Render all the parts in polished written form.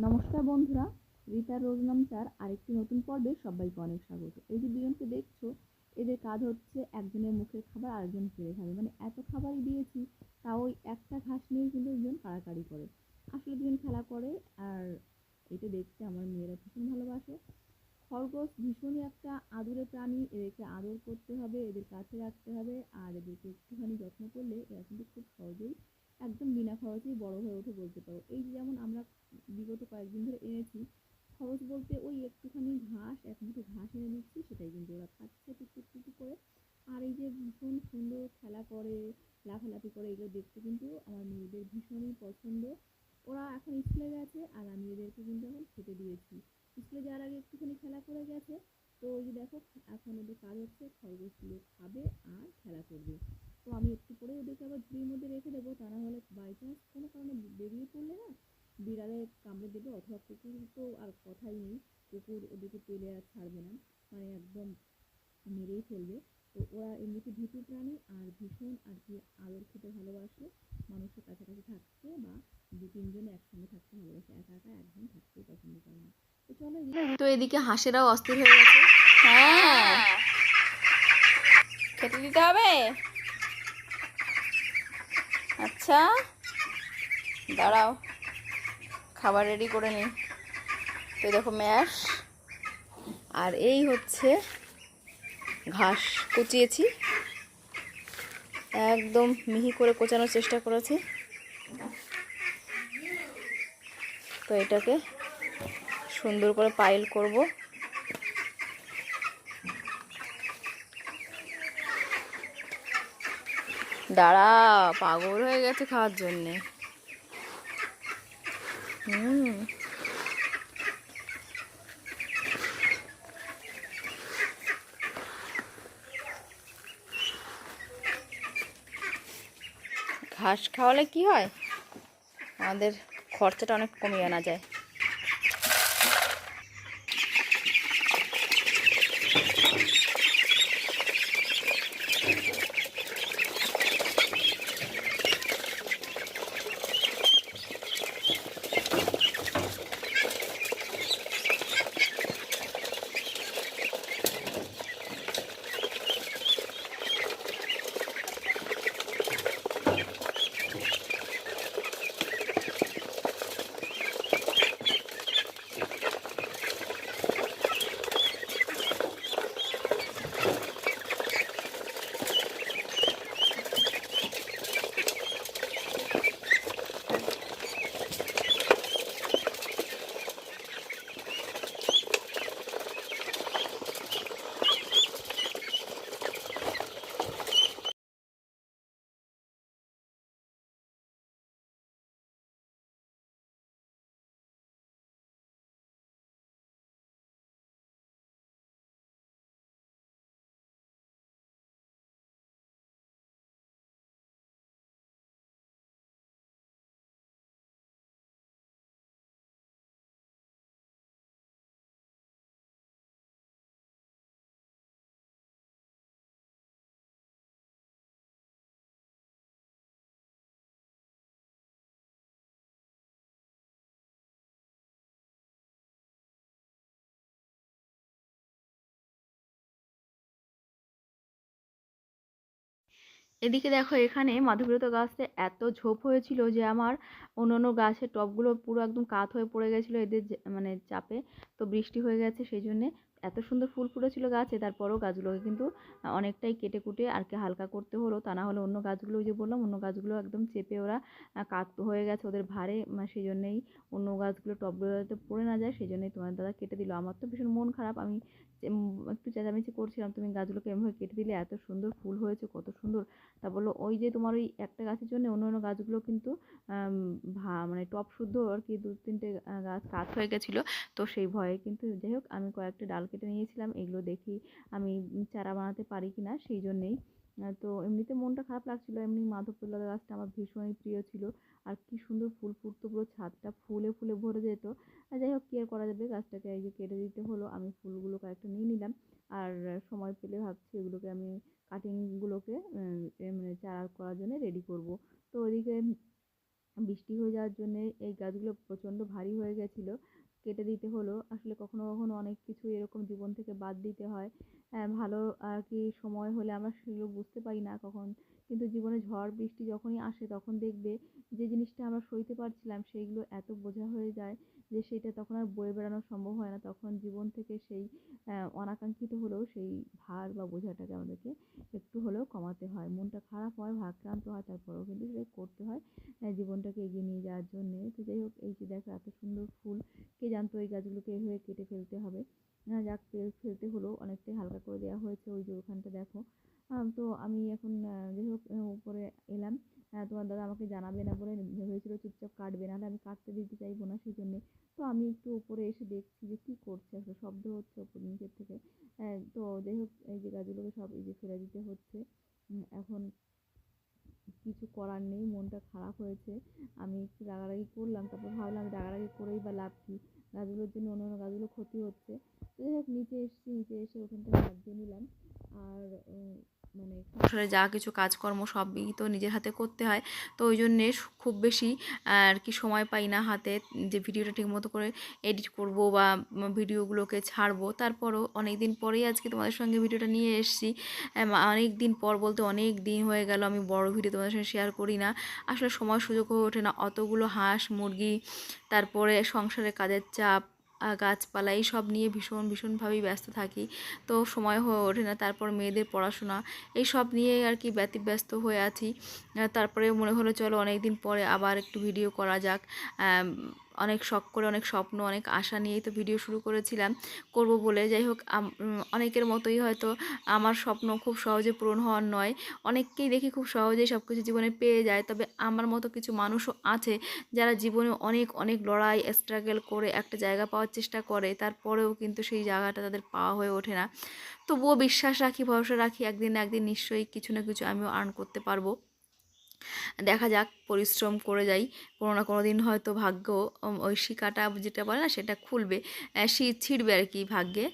নমস্কার বন্ধুরা, রিতার রোজ নামচার আরেকটি নতুন পর্বে সবাইকে অনেক স্বাগত। এই যে দুজনকে দেখছো, এদের কাজ হচ্ছে একজনের মুখের খাবার আরেকজন কেড়ে খাবে। মানে এত খাবারই দিয়েছি, তাও ওই একটা ঘাস নিয়ে কিন্তু দুজন কাড়াকাড়ি করে। আসলে দুজন খেলা করে। আর এটা দেখতে আমার মেয়েরা ভীষণ ভালোবাসে। খরগোশ ভীষণই একটা আদুরে প্রাণী, এদেরকে আদর করতে হবে, এদের কাছে রাখতে হবে, আর এদেরকে একটুখানি যত্ন করলে এরা কিন্তু খুব সহজেই একদম বিনা খরচেই বড় হয়ে ওঠে বলতে পারো। এই যে যেমন আমরা বিগত কয়েকদিন ধরে এনেছি, খরচ বলতে ওই একটুখানি ঘাস, এক মুঠো ঘাস এনে দিচ্ছি, সেটাই কিন্তু ওরা খাচ্ছে টুকটুক টুকটুক করে। আর এই যে ভীষণ সুন্দর খেলা করে, লাফালাফি করে, এগুলো দেখতে কিন্তু আমার মেয়েদের ভীষণই পছন্দ। ওরা এখন স্কুলে গেছে আর আমি এদেরকে কিন্তু এখন খেতে দিয়েছি। স্কুলে যাওয়ার আগে একটুখানি খেলা করে গেছে। তো ওই যে দেখো, এখন ওদের কাজ হচ্ছে খরগোশগুলো খাবে আর খেলা করবে। তো আমি একটু পরে ওদেরকে আবার ঝুড়ির মধ্যে রেখে দেবো, তা না হলে বাই চান্স কোনো কারণে বেরিয়ে পড়লে না বিড়ালে কামড়ে দেবে, অথবা কুকুর তো আর কথাই নেই, কুকুর ওদেরকে পেলে আর ছাড়বে না, মানে একদম মেরেই ফেলবে। তো ওরা এমনিতে ভীতু প্রাণী আর ভীষণ আর কি আদর খেতে ভালোবাসে, মানুষের কাছাকাছি থাকতে বা দু তিনজনে একসঙ্গে থাকতে ভালোবাসে, একা একা একদম থাকতেই পছন্দ করে না। তো চলো, তো এদিকে হাঁসেরাও অস্থির হয়ে গেছে। হ্যাঁ, খেতে দিতে হবে। আচ্ছা, দাঁড়াও, খাবার রেডি করে নিই। তো দেখো ম্যাশ, আর এই হচ্ছে ঘাস কুচিয়েছি, একদম মিহি করে কোচানোর চেষ্টা করেছি। তো এটাকে সুন্দর করে পাইল করব। দাঁড়া, পাগল হয়ে গেছে খাওয়ার জন্যে। ঘাস খাওয়ালে কি হয়, আমাদের খরচাটা অনেক কমিয়ে আনা যায়। এদিকে দেখো, এখানে মাধবীলতা গাছটা এত ঝোপ হয়েছিল যে আমার অন্য গাছের টবগুলো পুরো একদম কাত হয়ে পড়ে গেছিলো এদের মানে চাপে। তো বৃষ্টি হয়ে গেছে, সেই জন্যে এত সুন্দর ফুল ফুটেছিল গাছে, তারপরেও গাছগুলোকে কিন্তু অনেকটাই কেটে কুটে আর কি হালকা করতে হলো, তা না হলে অন্য গাছগুলো, ওই যে বললাম, অন্য গাছগুলো একদম চেপে ওরা কাত হয়ে গেছে ওদের ভারে। সেই জন্যেই অন্য গাছগুলো টবগুলো যাতে পড়ে না যায়, সেই জন্যই তোমার দাদা কেটে দিল। আমার তো ভীষণ মন খারাপ, আমি একটু চেঁচামেচি করছিলাম, তুমি গাছগুলোকে এমভাবে কেটে দিলে, এত সুন্দর ফুল হয়েছে, কত সুন্দর। তা বললো ওই যে তোমার ওই একটা গাছের জন্য অন্য অন্য গাছগুলো কিন্তু মানে টপ শুদ্ধ আর কি দু তিনটে গাছ কাত হয়ে গেছিলো। তো সেই ভয়ে কিন্তু যাই হোক, আমি কয়েকটা ডাল কেটে নিয়েছিলাম, এগুলো দেখি আমি চারা বানাতে পারি কিনা, সেই জন্যেই। তো এমনিতে মনটা খারাপ লাগছিল, এমনি মাধবতুল্লার গাছটা আমার ভীষণই প্রিয় ছিল, আর কি সুন্দর ফুল ফুটতো, পুরো ছাদটা ফুলে ফুলে ভরে যেত। যাই হোক, কি আর করা যাবে, গাছটাকে এই যে কেটে দিতে হলো। আমি ফুলগুলো কয়েকটা নিয়ে নিলাম, আর সময় পেলে ভাবছি এগুলোকে আমি কাটিংগুলোকে মানে চারা করার জন্য রেডি করব। তো ওইদিকে বৃষ্টি হয়ে যাওয়ার জন্যে এই গাছগুলো প্রচণ্ড ভারী হয়ে গেছিলো, কেটে দিতে হলো। আসলে কখনো কখনো অনেক কিছু এরকম জীবন থেকে বাদ দিতে হয়। ভালো আর কি সময় হলে আমরা সেগুলো বুঝতে পারি না কখন, কিন্তু জীবনে ঝড় বৃষ্টি যখনই আসে তখন দেখবে যে জিনিসটা আমরা সইতে পারছিলাম সেইগুলো এত বোঝা হয়ে যায় যে সেটা তখন আর বয়ে বেড়ানো সম্ভব হয় না। তখন জীবন থেকে সেই অনাকাঙ্ক্ষিত হলেও সেই ভার বা বোঝাটাকে আমাদেরকে একটু হলেও কমাতে হয়। মনটা খারাপ হয়, ভারাক্রান্ত হয়, তারপরেও কিন্তু সেটা করতে হয় জীবনটাকে এগিয়ে নিয়ে যাওয়ার জন্যে। তো যাই হোক, এই যে দেখো এত সুন্দর ফুল, কে জানতো এই গাছগুলোকে এভাবে কেটে ফেলতে হবে। যাক, ফেলতে হলো, অনেকটাই হালকা করে দেওয়া হয়েছে। ওই যে ওখানটা দেখো। তো আমি এখন যাই হোক উপরে এলাম। তোমার দাদা আমাকে জানাবে না বলে ভেবেছিল চুপচাপ কাটবে, নাহলে আমি কাটতে দিতে চাইবো না সেই জন্যে। তো আমি একটু উপরে এসে দেখছি যে কী করছে, আসলে শব্দ হচ্ছে ওপর নিচের থেকে। তো যাই হোক, এই যে গাছগুলোকে সব এই যে ফেলে দিতে হচ্ছে। এখন কিছু করার নেই, মনটা খারাপ হয়েছে। আমি একটু রাগারাগি করলাম, তারপর ভাবলাম রাগারাগি করেই বা লাভ কী, গাছগুলোর জন্য অন্য অন্য গাছগুলো ক্ষতি হচ্ছে। তো যাই হোক, নিচে এসেছি, নিচে এসে ওখানটা ঝাড় দিয়ে নিলাম। আর মানে সংসারে যা কিছু কাজকর্ম সবই তো নিজের হাতে করতে হয়। তো ওই জন্যে খুব বেশি আর কি সময় পাই না হাতে যে ভিডিওটা ঠিকমতো করে এডিট করব বা ভিডিওগুলোকে ছাড়বো। তারপরও অনেক দিন পরেই আজকে তোমাদের সঙ্গে ভিডিওটা নিয়ে এসেছি। অনেক দিন পর বলতে অনেক দিন হয়ে গেল আমি বড় ভিডিও তোমাদের সঙ্গে শেয়ার করি না। আসলে সময় সুযোগ হয়ে ওঠে না, অতগুলো হাঁস মুরগি, তারপরে সংসারে কাজের চাপ, গাছপালা এই সব নিয়ে ভীষণভাবেই ব্যস্ত থাকি। তো সময় হয়ে ওঠে না। তারপর মেয়েদের পড়াশোনা এই সব নিয়ে আর কি ব্যতিব্যস্ত হয়ে আছি। তারপরে মনে হলো চলো অনেক দিন পরে আবার একটু ভিডিও করা যাক। অনেক শখ করে, অনেক স্বপ্ন, অনেক আশা নিয়েই তো ভিডিও শুরু করেছিলাম করব বলে। যাই হোক, অনেকের মতোই হয়তো আমার স্বপ্ন খুব সহজে পূরণ হওয়ার নয়। অনেককেই দেখি খুব সহজেই সব কিছু জীবনে পেয়ে যায়, তবে আমার মতো কিছু মানুষও আছে যারা জীবনে অনেক অনেক লড়াই স্ট্রাগল করে একটা জায়গা পাওয়ার চেষ্টা করে, তারপরেও কিন্তু সেই জায়গাটা তাদের পাওয়া হয়ে ওঠে না। তবুও বিশ্বাস রাখি, ভরসা রাখি, একদিন না একদিন নিশ্চয়ই কিছু না কিছু আমিও আর্ন করতে পারবো। দেখা যাক, পরিশ্রম করে যাই, কোনো না কোনো দিন হয়তো ভাগ্য ওই শিকাটা যেটা বলে না সেটা খুলবে, ছিঁড়বে আর কি ভাগ্যে।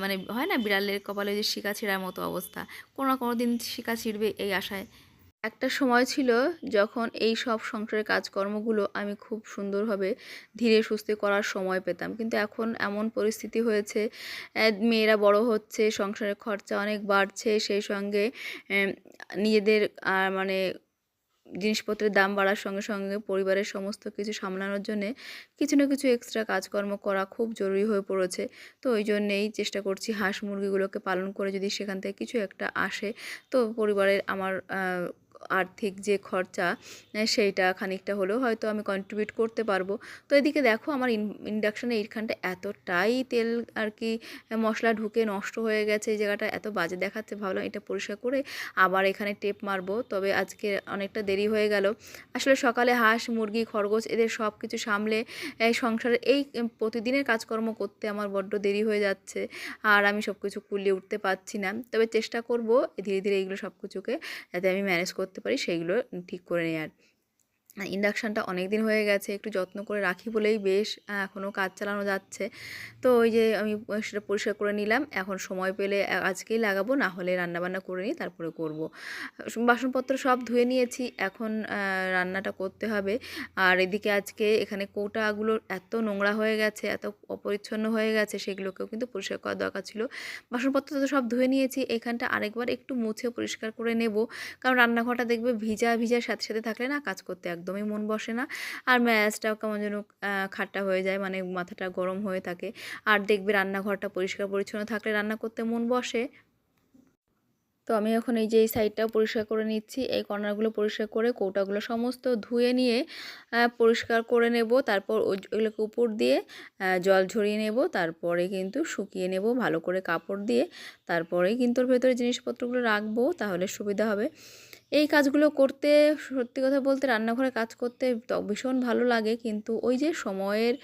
মানে হয় না বিড়ালের কপালে যে শিকা ছেঁড়ার মতো অবস্থা, কোনো না কোনো দিন শিকা ছিঁড়বে এই আশায়। একটা সময় ছিল যখন এই সব সংসারের কাজকর্মগুলো আমি খুব সুন্দরভাবে ধীরে সুস্থে করার সময় পেতাম, কিন্তু এখন এমন পরিস্থিতি হয়েছে, মেয়েরা বড় হচ্ছে, সংসারের খরচা অনেক বাড়ছে, সেই সঙ্গে নিজেদের মানে জিনিসপত্রের দাম বাড়ার সঙ্গে সঙ্গে পরিবারের সমস্ত কিছু সামলানোর জন্যে কিছু না কিছু এক্সট্রা কাজকর্ম করা খুব জরুরি হয়ে পড়েছে। তো ওই জন্যেই চেষ্টা করছি হাঁস মুরগিগুলোকে পালন করে যদি সেখান থেকে কিছু একটা আসে, তো পরিবারের আমার আর্থিক যে খরচা সেইটা খানিকটা হলেও হয়তো আমি কন্ট্রিবিউট করতে পারবো। তো এদিকে দেখো আমার ইন্ডাকশানে এইখানটা এতটাই তেল আর কি মশলা ঢুকে নষ্ট হয়ে গেছে, এই জায়গাটা এত বাজে দেখাচ্ছে, ভাবলাম এটা পরিষ্কার করে আবার এখানে টেপ মারবো। তবে আজকে অনেকটা দেরি হয়ে গেল। আসলে সকালে হাঁস মুরগি খরগোশ এদের সব কিছু সামলে সংসারের এই প্রতিদিনের কাজকর্ম করতে আমার বড্ড দেরি হয়ে যাচ্ছে, আর আমি সব কিছু কুলিয়ে উঠতে পারছি না। তবে চেষ্টা করব ধীরে ধীরে এইগুলো সব কিছুকে যাতে আমি ম্যানেজ করতে পারি সেইগুলো ঠিক করে নেওয়ার। ইন্ডাকশানটা অনেক দিন হয়ে গেছে, একটু যত্ন করে রাখি বলেই বেশ এখনও কাজ চালানো যাচ্ছে। তো ওই যে আমি সেটা পরিষ্কার করে নিলাম, এখন সময় পেলে আজকেই লাগাবো, না হলে রান্নাবান্না করে নিই তারপরে করব। বাসনপত্র সব ধুয়ে নিয়েছি, এখন রান্নাটা করতে হবে। আর এদিকে আজকে এখানে কৌটাগুলো এত নোংরা হয়ে গেছে, এত অপরিচ্ছন্ন হয়ে গেছে, সেগুলোকেও কিন্তু পরিষ্কার করার দরকার ছিল। বাসনপত্র তো সব ধুয়ে নিয়েছি, এখানটা আরেকবার একটু মুছে পরিষ্কার করে নেব, কারণ রান্নাঘরটা দেখবে ভিজা ভিজার সাথে সাথে থাকলে না কাজ করতে একদমই মন বসে না, আর মেজাজটাও কেমন যেন খাট্টা হয়ে যায়, মানে মাথাটা গরম হয়ে থাকে। আর দেখবে রান্নাঘরটা পরিষ্কার পরিচ্ছন্ন থাকলে রান্না করতে মন বসে। তো আমি এখন এই যে এই সাইডটাও পরিষ্কার করে নিচ্ছি, এই কর্নারগুলো পরিষ্কার করে কৌটাগুলো সমস্ত ধুয়ে নিয়ে পরিষ্কার করে নেব। তারপর ওইগুলোকে উপর দিয়ে জল ঝরিয়ে নেব, তারপরে কিন্তু শুকিয়ে নেব ভালো করে কাপড় দিয়ে, তারপরেই কিন্তু ওর ভেতরে জিনিসপত্রগুলো রাখবো, তাহলে সুবিধা হবে। এই কাজগুলো করতে সত্যি কথা বলতে রান্নাঘরে কাজ করতে ভীষণ ভালো লাগে, কিন্তু ওই যে সময়ের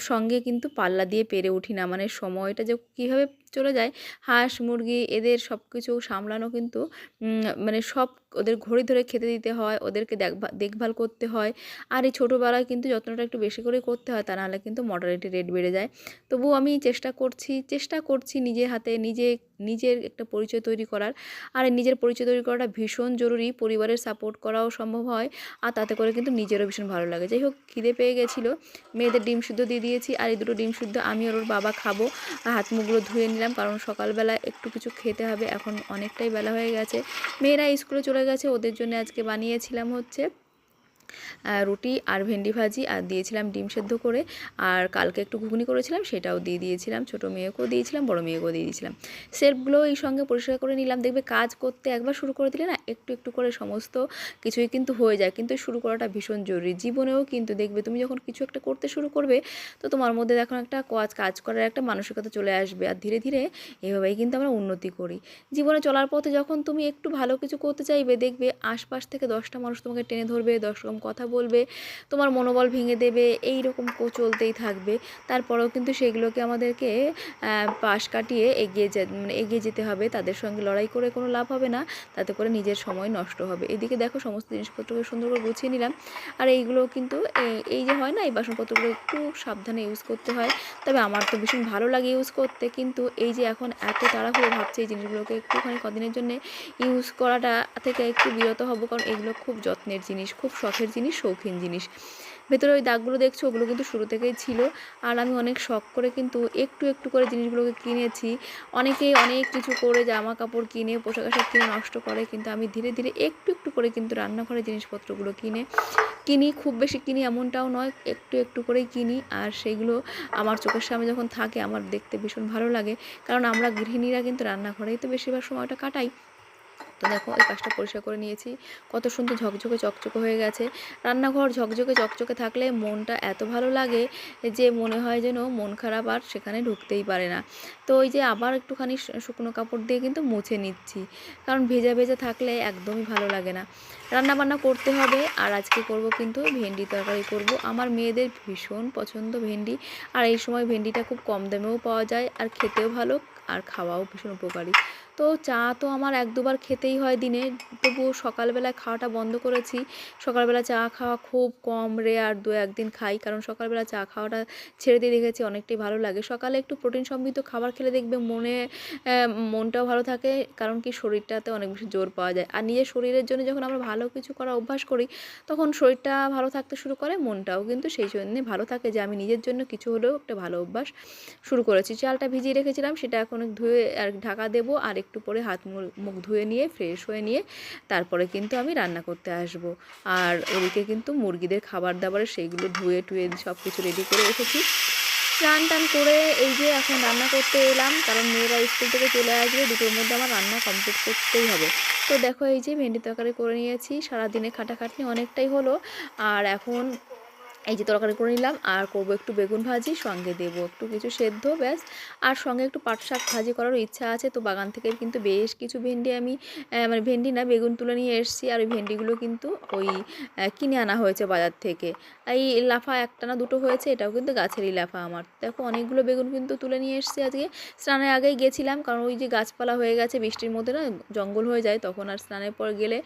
সঙ্গে কিন্তু পাল্লা দিয়ে পেরে উঠি না, মানে সময়টা যে কীভাবে চলে যায়, হাঁস মুরগি এদের সব কিছু সামলানো কিন্তু মানে সব ওদের ঘড়ি ধরে খেতে দিতে হয়, ওদেরকে দেখভাল করতে হয়। আর এই ছোটোবেলায় কিন্তু যত্নটা একটু বেশি করে করতে হয়, তা নাহলে কিন্তু মর্টালিটি রেট বেড়ে যায়। তবুও আমি চেষ্টা করছি নিজের হাতে নিজের একটা পরিচয় তৈরি করার। আর এই নিজের পরিচয় তৈরি করাটা ভীষণ জরুরি, পরিবারের সাপোর্ট করাও সম্ভব হয়, আর তাতে করে কিন্তু নিজেরও ভীষণ ভালো লাগে। যাই হোক, খিদে পেয়ে গেছিলো, মেয়েদের ডিম সিদ্ধ দিয়ে দিয়েছি, আর এই দুটো ডিম সিদ্ধ আমি আর ওর বাবা খাবো। আর হাত মুখগুলো ধুয়ে নিলাম, কারণ সকালবেলা একটু কিছু খেতে হবে, এখন অনেকটাই বেলা হয়ে গেছে। মেয়েরা স্কুলে চলে গেছে, ওদের জন্য আজকে বানিয়েছিলাম হচ্ছে রুটি আর ভেন্ডি ভাজি, আর দিয়েছিলাম ডিম সেদ্ধ করে, আর কালকে একটু ঘুগনি করেছিলাম সেটাও দিয়ে দিয়েছিলাম, ছোটো মেয়েকেও দিয়েছিলাম, বড় মেয়েকেও দিয়ে দিয়েছিলাম। সেলফগুলো এই সঙ্গে পরিষ্কার করে নিলাম। দেখবে কাজ করতে একবার শুরু করে দিলে না, একটু একটু করে সমস্ত কিছুই কিন্তু হয়ে যায়, কিন্তু শুরু করাটা ভীষণ জরুরি। জীবনেও কিন্তু দেখবে তুমি যখন কিছু একটা করতে শুরু করবে, তো তোমার মধ্যে এখন একটা কাজ করার একটা মানসিকতা চলে আসবে, আর ধীরে ধীরে এভাবেই কিন্তু আমরা উন্নতি করি। জীবনে চলার পথে যখন তুমি একটু ভালো কিছু করতে চাইবে, দেখবে আশপাশ থেকে 10টা মানুষ তোমাকে টেনে ধরবে, 10 রকম কথা বলবে, তোমার মনোবল ভেঙে দেবে, এই রকম চলতেই থাকবে। তারপরেও কিন্তু সেগুলোকে আমাদেরকে পাশ কাটিয়ে এগিয়ে যেতে হবে। তাদের সঙ্গে লড়াই করে কোনো লাভ হবে না, তাতে করে নিজের সময় নষ্ট হবে। এদিকে দেখো সমস্ত জিনিসপত্রকে সুন্দর করে গুছিয়ে নিলাম। আর এইগুলো কিন্তু এই যে হয় না, এই বাসনপত্রগুলো একটু সাবধানে ইউজ করতে হয়। তবে আমার তো ভীষণ ভালো লাগে ইউজ করতে, কিন্তু এই যে এখন এত তাড়াহুড়ো ভাবছি এই জিনিসগুলোকে একটুখানি কদিনের জন্য ইউজ করাটা থেকে একটু বিরত হব, কারণ এগুলো খুব যত্নের জিনিস, খুব শখের জিনিস, শৌখিন জিনিস। ভেতরে ওই দাগগুলো দেখছো, ওগুলো কিন্তু শুরু থেকেই ছিল, আর আমি অনেক শখ করে কিন্তু একটু একটু করে জিনিসগুলোকে কিনেছি। অনেকেই অনেক কিছু করে জামা কাপড় কিনে, পোশাক আশাক কিনে নষ্ট করে, কিন্তু আমি ধীরে ধীরে একটু একটু করে কিন্তু রান্নাঘরের জিনিসপত্রগুলো কিনি, খুব বেশি কিনি এমনটাও নয়, একটু একটু করেই কিনি। আর সেইগুলো আমার চোখের সামনে যখন থাকে, আমার দেখতে ভীষণ ভালো লাগে, কারণ আমরা গৃহিণীরা কিন্তু রান্নাঘরেই তো বেশিরভাগ সময়টা কাটাই। তো দেখো এই পাশটা পরিষ্কার করে নিয়েছি, কত সুন্দর ঝকঝকে চকচকে হয়ে গেছে। রান্নাঘর ঝকঝকে চকচকে থাকলে মনটা এত ভালো লাগে যে মনে হয় যেন মন খারাপ আর সেখানে ঢুকতেই পারে না। তো ওই যে আবার একটুখানি শুকনো কাপড় দিয়ে কিন্তু মুছে নিচ্ছি, কারণ ভেজা ভেজা থাকলে একদমই ভালো লাগে না। রান্না বান্না করতে হবে, আর আজকে করব কিন্তু ভেন্ডি তরকারি করব। আমার মেয়েদের ভীষণ পছন্দ ভেন্ডি, আর এই সময় ভেন্ডিটা খুব কম দামেও পাওয়া যায়, আর খেতেও ভালো, আর খাওয়াও ভীষণ উপকারী। তো চা তো আমার 1-2 বার খেতেই হয় দিনে, তবুও সকালবেলায় খাওয়াটা বন্ধ করেছি। সকালবেলা চা খাওয়া খুব কম, রেয়ার 2-1 দিন খাই, কারণ সকালবেলা চা খাওয়াটা ছেড়ে দিয়ে দেখেছি অনেকটাই ভালো লাগে। সকালে একটু প্রোটিন সমৃদ্ধ খাবার খেলে দেখবে মনটাও ভালো থাকে, কারণ কি শরীরটাতে অনেক বেশি জোর পাওয়া যায়। আর নিজের শরীরের জন্য যখন আমরা ভালো কিছু করার অভ্যাস করি, তখন শরীরটা ভালো থাকতে শুরু করে, মনটাও কিন্তু সেই জন্যে ভালো থাকে, যে আমি নিজের জন্য কিছু হলেও একটা ভালো অভ্যাস শুরু করেছি। চালটা ভিজিয়ে রেখেছিলাম, সেটা এখন ধুয়ে আর ঢাকা দেবো, আর একটু পরে হাত মুখ ধুয়ে নিয়ে ফ্রেশ হয়ে নিয়ে তারপরে কিন্তু আমি রান্না করতে আসব। আর ওদিকে কিন্তু মুরগিদের খাবার দাবার সেইগুলো ধুয়ে টুয়ে সব কিছু রেডি করে রেখেছি। স্নান টান করে এই যে এখন রান্না করতে এলাম, কারণ মেয়েরা স্কুল থেকে চলে আসবে, দুটোর মধ্যে আমার রান্না কমপ্লিট করতেই হবে। তো দেখো এই যে ভেন্ডি তরকারি করে নিয়েছি, সারাদিনে খাটাখাটনি অনেকটাই হলো। আর এখন এই যে তরকারি করে নিলাম, আর করবো একটু বেগুন ভাজি, সঙ্গে দেবো একটু কিছু সেদ্ধ, ব্যাস। আর সঙ্গে একটু পাট শাক ভাজি করারও ইচ্ছা আছে। তো বাগান থেকে কিন্তু বেশ কিছু ভেন্ডি আমি মানে ভেন্ডি না, বেগুন তুলে নিয়ে এসেছি, আর ওই ভেন্ডিগুলো কিন্তু ওই কিনে আনা হয়েছে বাজার থেকে। এই লাফা একটা না দুটো হয়েছে, এটাও কিন্তু গাছেরই লাফা আমার। দেখো অনেকগুলো বেগুন কিন্তু তুলে নিয়ে এসেছি আজকে। স্নানের আগেই গেছিলাম, কারণ ওই যে গাছপালা হয়ে গেছে, বৃষ্টির মধ্যে না জঙ্গল হয়ে যায়, তখন আর স্নানের পর গেলে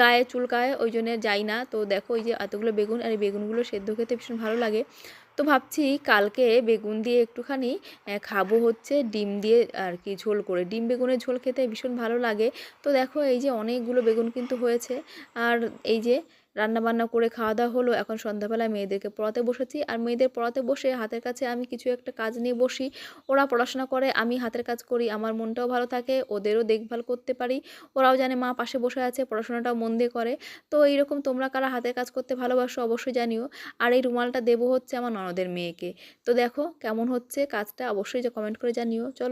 গায়ে চুলকায়, ওই জন্য যাই না। তো দেখো এই যে এতগুলো বেগুন, আর এই বেগুনগুলো সেদ্ধ খেতে ভীষণ ভালো লাগে। তো ভাবছি কালকে বেগুন দিয়ে একটুখানি খাবো হচ্ছে ডিম দিয়ে আর কি, ঝোল করে, ডিম বেগুনের ঝোল খেতে ভীষণ ভালো লাগে। তো দেখো এই যে অনেকগুলো বেগুন কিন্তু হয়েছে, আর এই যে রান্নাবান্না করে খাওয়া দাওয়া হলো। এখন সন্ধ্যাবেলায় মেয়েদেরকে পড়াতে বসেছি, আর মেয়েদের পড়াতে বসে হাতের কাছে আমি কিছু একটা কাজ নিয়ে বসি। ওরা পড়াশোনা করে, আমি হাতের কাজ করি, আমার মনটাও ভালো থাকে, ওদেরও দেখভাল করতে পারি, ওরাও জানে মা পাশে বসে আছে, পড়াশোনাটাও মন দিয়ে করে। তো এইরকম তোমরা কারা হাতের কাজ করতে ভালোবাসো অবশ্যই জানিও। আর এই রুমালটা দেবো হচ্ছে আমার ননদের মেয়েকে। তো দেখো কেমন হচ্ছে কাজটা, অবশ্যই কমেন্ট করে জানিও। চলো।